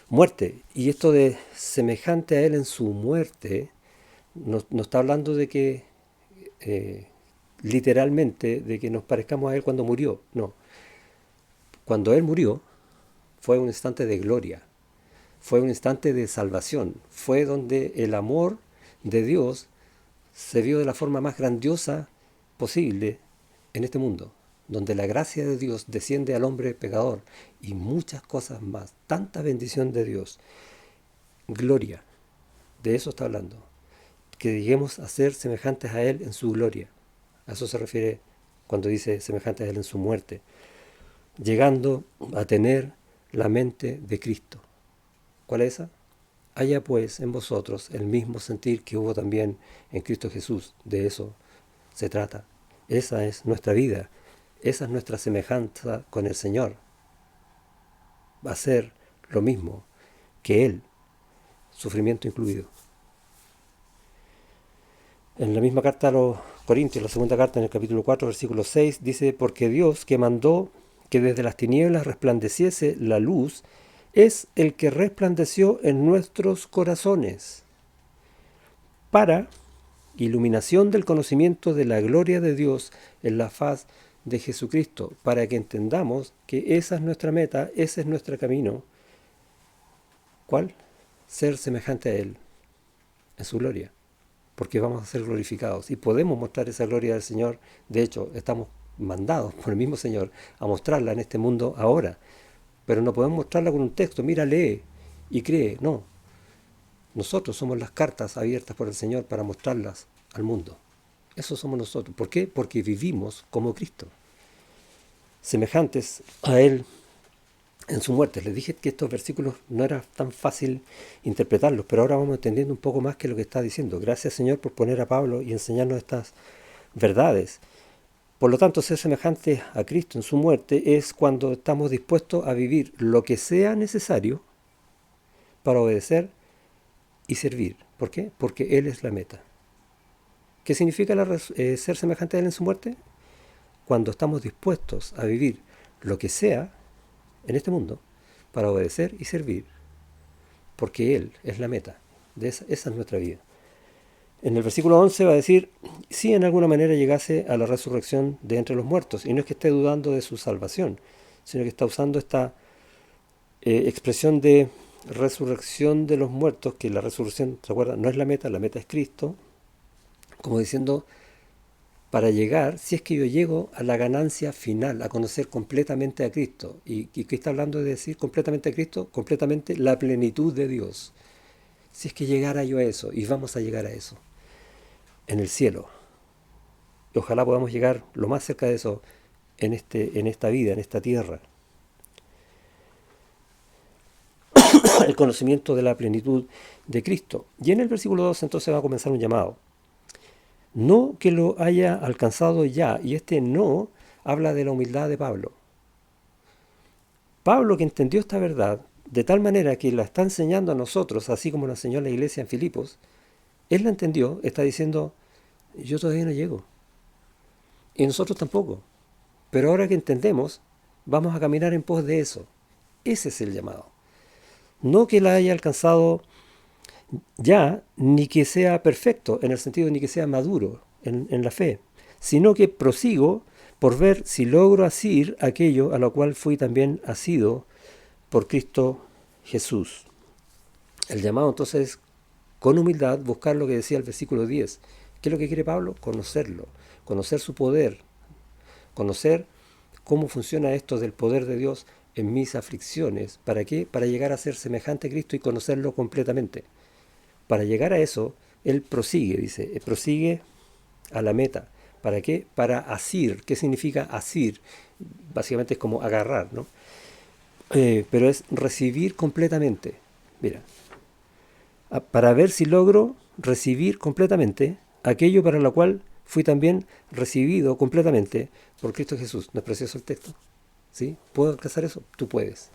muerte. Y esto de semejante a Él en su muerte, no está hablando de que, literalmente, de que nos parezcamos a Él cuando murió. No. Cuando Él murió, fue un instante de gloria, fue un instante de salvación, fue donde el amor de Dios se vio de la forma más grandiosa posible en este mundo, donde la gracia de Dios desciende al hombre pecador y muchas cosas más, tanta bendición de Dios, gloria, de eso está hablando, que lleguemos a ser semejantes a Él en su gloria. A eso se refiere cuando dice semejantes a Él en su muerte, llegando a tener la mente de Cristo. ¿Cuál es esa? Haya pues en vosotros el mismo sentir que hubo también en Cristo Jesús. De eso se trata. Esa es nuestra vida. Esa es nuestra semejanza con el Señor. Va a ser lo mismo que Él, sufrimiento incluido. En la misma carta a los Corintios, la segunda carta en el capítulo 4, versículo 6, dice, porque Dios que mandó que desde las tinieblas resplandeciese la luz, es el que resplandeció en nuestros corazones, para iluminación del conocimiento de la gloria de Dios en la faz de Jesucristo, para que entendamos que esa es nuestra meta, ese es nuestro camino. ¿Cuál? Ser semejante a Él, en su gloria, porque vamos a ser glorificados y podemos mostrar esa gloria del Señor. De hecho, estamos mandados por el mismo Señor a mostrarla en este mundo ahora, pero no podemos mostrarla con un texto, mira, lee y cree, no. Nosotros somos las cartas abiertas por el Señor para mostrarlas al mundo. Eso somos nosotros. ¿Por qué? Porque vivimos como Cristo, semejantes a Él en su muerte. Les dije que estos versículos no era tan fácil interpretarlos, pero ahora vamos entendiendo un poco más que lo que está diciendo. Gracias, Señor, por poner a Pablo y enseñarnos estas verdades. Por lo tanto, ser semejantes a Cristo en su muerte es cuando estamos dispuestos a vivir lo que sea necesario para obedecer y servir. ¿Por qué? Porque Él es la meta. ¿Qué significa ser semejante a Él en su muerte? Cuando estamos dispuestos a vivir lo que sea en este mundo para obedecer y servir, porque Él es la meta. Esa es nuestra vida. En el versículo 11 va a decir, si en alguna manera llegase a la resurrección de entre los muertos, y no es que esté dudando de su salvación, sino que está usando esta expresión de resurrección de los muertos, que la resurrección, ¿recuerda? No es la meta es Cristo, como diciendo, para llegar, si es que yo llego a la ganancia final, a conocer completamente a Cristo. ¿Y qué está hablando de decir completamente a Cristo? Completamente la plenitud de Dios. Si es que llegara yo a eso, y vamos a llegar a eso, en el cielo. Y ojalá podamos llegar lo más cerca de eso en esta vida, en esta tierra. El conocimiento de la plenitud de Cristo. Y en el versículo 2 entonces va a comenzar un llamado. No que lo haya alcanzado ya, y este no habla de la humildad de Pablo. Pablo, que entendió esta verdad de tal manera que la está enseñando a nosotros, así como la enseñó la iglesia en Filipos, él la entendió, está diciendo, yo todavía no llego, y nosotros tampoco, pero ahora que entendemos, vamos a caminar en pos de eso. Ese es el llamado. No que la haya alcanzado ya, ni que sea perfecto, en el sentido ni que sea maduro en la fe, sino que prosigo por ver si logro asir aquello a lo cual fui también asido por Cristo Jesús. El llamado entonces es, con humildad, buscar lo que decía el versículo 10. ¿Qué es lo que quiere Pablo? Conocerlo, conocer su poder, conocer cómo funciona esto del poder de Dios en mis aflicciones. ¿Para qué? Para llegar a ser semejante a Cristo y conocerlo completamente. Para llegar a eso, Él prosigue, dice, prosigue a la meta. ¿Para qué? Para asir. ¿Qué significa asir? Básicamente es como agarrar, ¿no? Pero es recibir completamente. Mira, para ver si logro recibir completamente aquello para lo cual fui también recibido completamente por Cristo Jesús. ¿No es precioso el texto? ¿Sí? ¿Puedo alcanzar eso? Tú puedes.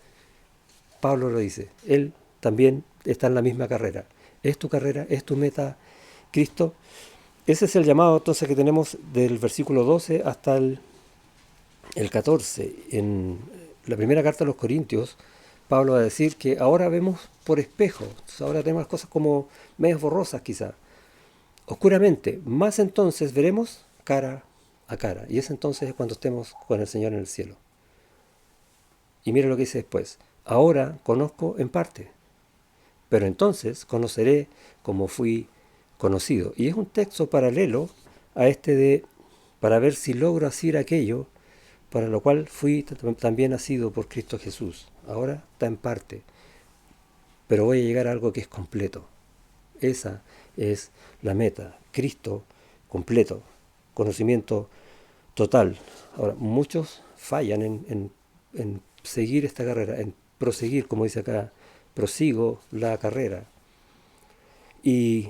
Pablo lo dice. Él también está en la misma carrera. Es tu carrera, es tu meta, Cristo. Ese es el llamado entonces que tenemos del versículo 12 hasta el 14. En la primera carta a los Corintios, Pablo va a decir que ahora vemos por espejo. Entonces ahora tenemos las cosas como medias borrosas quizá, oscuramente. Más entonces veremos cara a cara. Y ese entonces es cuando estemos con el Señor en el cielo. Y mire lo que dice después. Ahora conozco en parte, pero entonces conoceré como fui conocido. Y es un texto paralelo a este de para ver si logro hacer aquello para lo cual fui también nacido por Cristo Jesús. Ahora está en parte, pero voy a llegar a algo que es completo. Esa es la meta. Cristo completo, conocimiento total. Ahora, muchos fallan en seguir esta carrera, en proseguir, como dice acá, prosigo la carrera. Y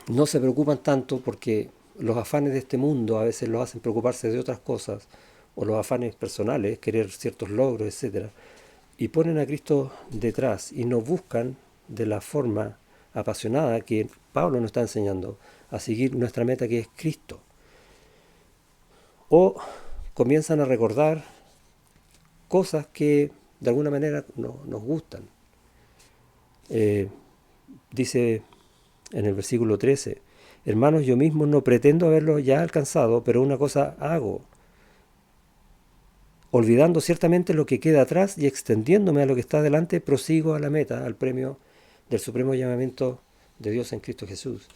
no se preocupan tanto porque los afanes de este mundo a veces los hacen preocuparse de otras cosas, o los afanes personales, querer ciertos logros, etcétera, y ponen a Cristo detrás y no buscan de la forma apasionada que Pablo nos está enseñando a seguir nuestra meta, que es Cristo. O comienzan a recordar cosas que de alguna manera no, nos gustan. Dice en el versículo 13, hermanos, yo mismo no pretendo haberlo ya alcanzado, pero una cosa hago, olvidando ciertamente lo que queda atrás y extendiéndome a lo que está delante, prosigo a la meta, al premio del supremo llamamiento de Dios en Cristo Jesús.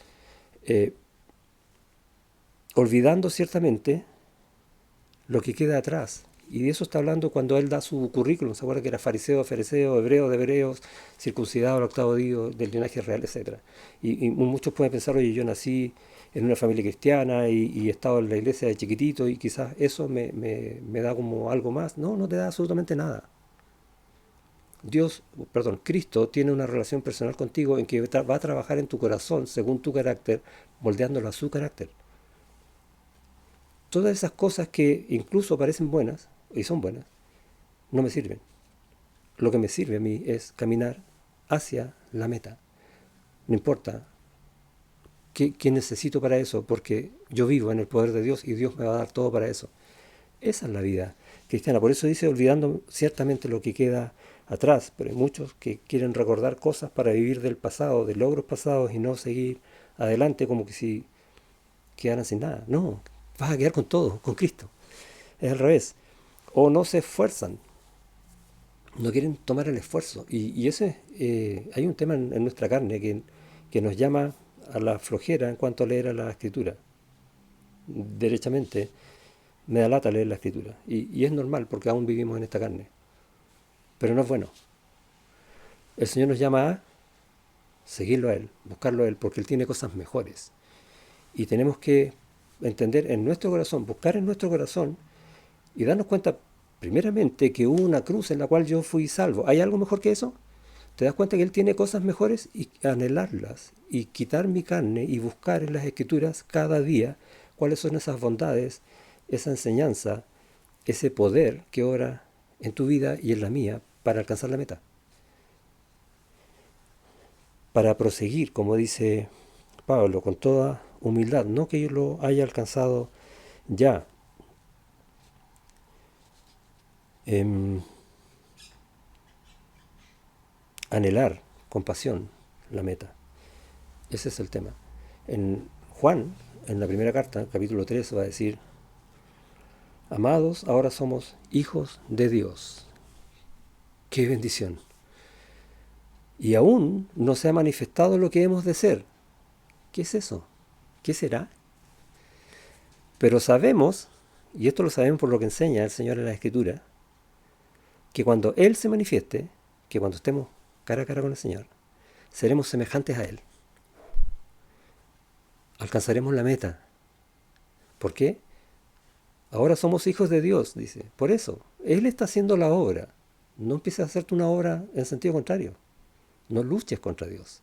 Olvidando ciertamente lo que queda atrás. Y de eso está hablando cuando él da su currículum. ¿Se acuerda que era fariseo, fereceo, hebreo de hebreos, circuncidado al octavo día, del linaje real, etcétera? Y muchos pueden pensar, oye, yo nací en una familia cristiana y he estado en la iglesia de chiquitito y quizás eso me da como algo más. No, no te da absolutamente nada. Cristo tiene una relación personal contigo en que va a trabajar en tu corazón según tu carácter, moldeándolo a su carácter. Todas esas cosas que incluso parecen buenas, y son buenas, no me sirven. Lo que me sirve a mí es caminar hacia la meta. No importa qué necesito para eso, porque yo vivo en el poder de Dios y Dios me va a dar todo para eso. Esa es la vida cristiana. Por eso dice, olvidando ciertamente lo que queda atrás, pero hay muchos que quieren recordar cosas para vivir del pasado, de logros pasados y no seguir adelante como que si quedaran sin nada. No, vas a quedar con todo, con Cristo. Es al revés. O no se esfuerzan, no quieren tomar el esfuerzo. Y ese, hay un tema en nuestra carne que nos llama a la flojera en cuanto a leer a la Escritura. Derechamente, me da lata leer la Escritura. Y es normal porque aún vivimos en esta carne. Pero no es bueno. El Señor nos llama a seguirlo a Él, buscarlo a Él, porque Él tiene cosas mejores. Y tenemos que entender en nuestro corazón, buscar en nuestro corazón y darnos cuenta primeramente que hubo una cruz en la cual yo fui salvo. ¿Hay algo mejor que eso? Te das cuenta que Él tiene cosas mejores y anhelarlas y quitar mi carne y buscar en las Escrituras cada día cuáles son esas bondades, esa enseñanza, ese poder que obra en tu vida y en la mía para alcanzar la meta. Para proseguir, como dice Pablo, con toda humildad, no que yo lo haya alcanzado ya. Anhelar con pasión la meta. Ese es el tema. En Juan, en la primera carta, capítulo 3, va a decir, amados, ahora somos hijos de Dios. ¡Qué bendición! Y aún no se ha manifestado lo que hemos de ser. ¿Qué es eso? ¿Qué será? Pero sabemos, y esto lo sabemos por lo que enseña el Señor en la Escritura, que cuando Él se manifieste, que cuando estemos cara a cara con el Señor, seremos semejantes a Él. Alcanzaremos la meta. ¿Por qué? Ahora somos hijos de Dios, dice. Por eso, Él está haciendo la obra. No empieces a hacerte una obra en sentido contrario. No luches contra Dios.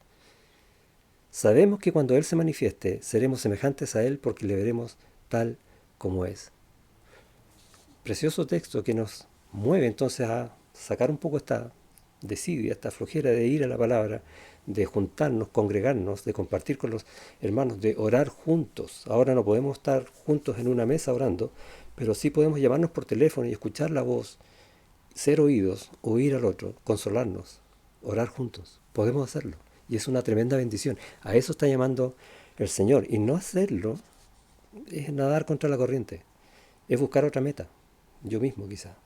Sabemos que cuando Él se manifieste, seremos semejantes a Él porque le veremos tal como es. Precioso texto que nos mueve entonces a sacar un poco esta desidia, esta flojera de ir a la palabra, de juntarnos, congregarnos, de compartir con los hermanos, de orar juntos. Ahora no podemos estar juntos en una mesa orando, pero sí podemos llamarnos por teléfono y escuchar la voz, ser oídos, oír al otro, consolarnos, orar juntos. Podemos hacerlo. Y es una tremenda bendición. A eso está llamando el Señor. Y no hacerlo es nadar contra la corriente. Es buscar otra meta. Yo mismo quizá.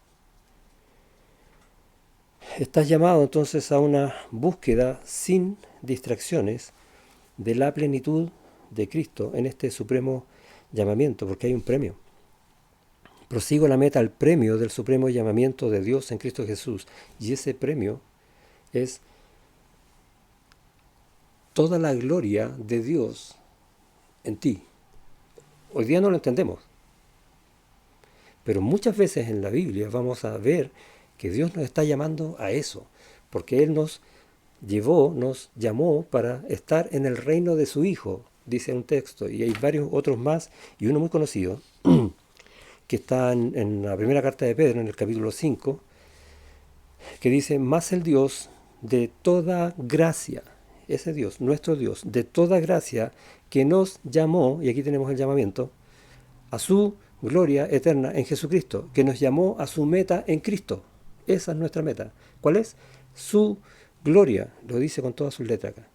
Estás llamado entonces a una búsqueda sin distracciones de la plenitud de Cristo en este supremo llamamiento, porque hay un premio. Prosigo la meta al premio del supremo llamamiento de Dios en Cristo Jesús. Y ese premio es toda la gloria de Dios en ti. Hoy día no lo entendemos, pero muchas veces en la Biblia vamos a ver que Dios nos está llamando a eso, porque Él nos llamó para estar en el reino de su Hijo, dice un texto, y hay varios otros más, y uno muy conocido, que está en la primera carta de Pedro, en el capítulo 5, que dice, más el Dios de toda gracia, ese Dios, nuestro Dios, de toda gracia, que nos llamó, y aquí tenemos el llamamiento, a su gloria eterna en Jesucristo, que nos llamó a su meta en Cristo. Esa es nuestra meta. ¿Cuál es? Su gloria, lo dice con todas sus letras acá.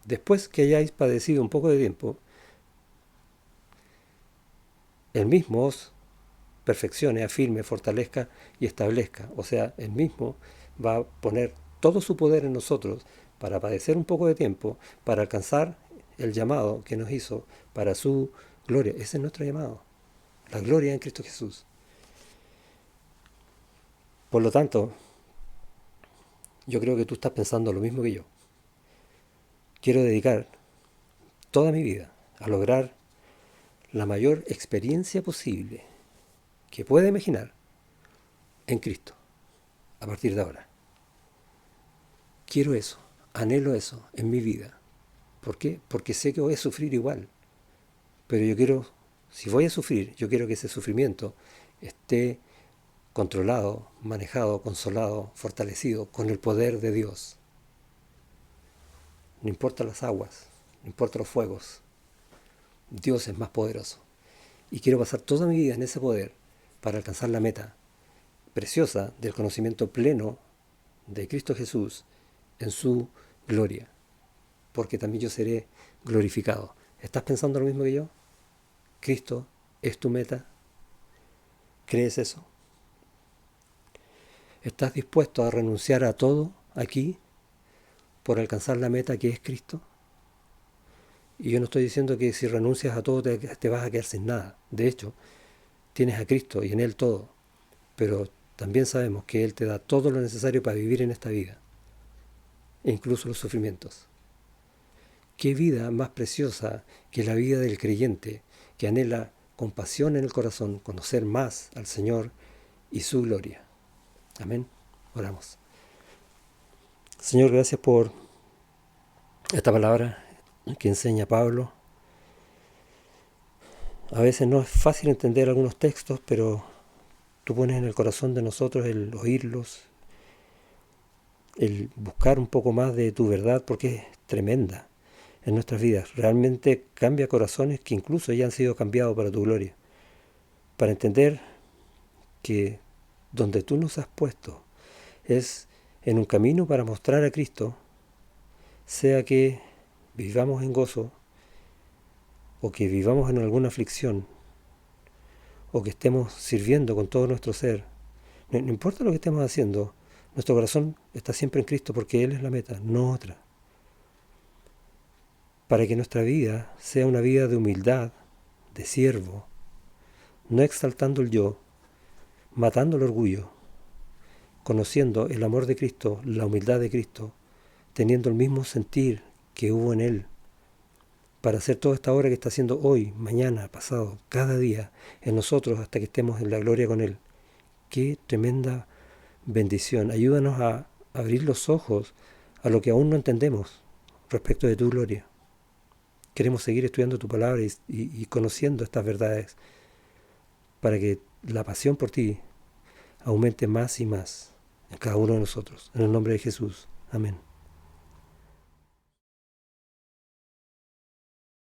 Después que hayáis padecido un poco de tiempo, Él mismo os perfeccione, afirme, fortalezca y establezca. O sea, Él mismo va a poner todo su poder en nosotros para padecer un poco de tiempo, para alcanzar el llamado que nos hizo para su gloria. Ese es nuestro llamado. La gloria en Cristo Jesús. Por lo tanto, yo creo que tú estás pensando lo mismo que yo. Quiero dedicar toda mi vida a lograr la mayor experiencia posible que pueda imaginar en Cristo a partir de ahora. Quiero eso, anhelo eso en mi vida. ¿Por qué? Porque sé que voy a sufrir igual. Pero yo quiero, si voy a sufrir, yo quiero que ese sufrimiento esté controlado, manejado, consolado, fortalecido con el poder de Dios. No importa las aguas, no importa los fuegos, Dios es más poderoso. Y quiero pasar toda mi vida en ese poder para alcanzar la meta preciosa del conocimiento pleno de Cristo Jesús en su gloria. Porque también yo seré glorificado. ¿Estás pensando lo mismo que yo? ¿Cristo es tu meta? ¿Crees eso? ¿Estás dispuesto a renunciar a todo aquí por alcanzar la meta que es Cristo? Y yo no estoy diciendo que si renuncias a todo te vas a quedar sin nada. De hecho, tienes a Cristo y en Él todo. Pero también sabemos que Él te da todo lo necesario para vivir en esta vida, incluso los sufrimientos. ¿Qué vida más preciosa que la vida del creyente que anhela con pasión en el corazón conocer más al Señor y su gloria? Amén. Oramos. Señor, gracias por esta palabra que enseña Pablo. A veces no es fácil entender algunos textos, pero tú pones en el corazón de nosotros el oírlos, el buscar un poco más de tu verdad, porque es tremenda en nuestras vidas. Realmente cambia corazones que incluso ya han sido cambiados para tu gloria. Para entender que donde tú nos has puesto es en un camino para mostrar a Cristo, sea que vivamos en gozo, o que vivamos en alguna aflicción, o que estemos sirviendo con todo nuestro ser. No importa lo que estemos haciendo, nuestro corazón está siempre en Cristo porque Él es la meta, no otra. Para que nuestra vida sea una vida de humildad, de siervo, no exaltando el yo, matando el orgullo, conociendo el amor de Cristo, la humildad de Cristo, teniendo el mismo sentir que hubo en Él, para hacer toda esta obra que está haciendo hoy, mañana, pasado, cada día, en nosotros hasta que estemos en la gloria con Él. ¡Qué tremenda bendición! Ayúdanos a abrir los ojos a lo que aún no entendemos respecto de tu gloria. Queremos seguir estudiando tu palabra y conociendo estas verdades para que la pasión por ti aumente más y más en cada uno de nosotros. En el nombre de Jesús. Amén.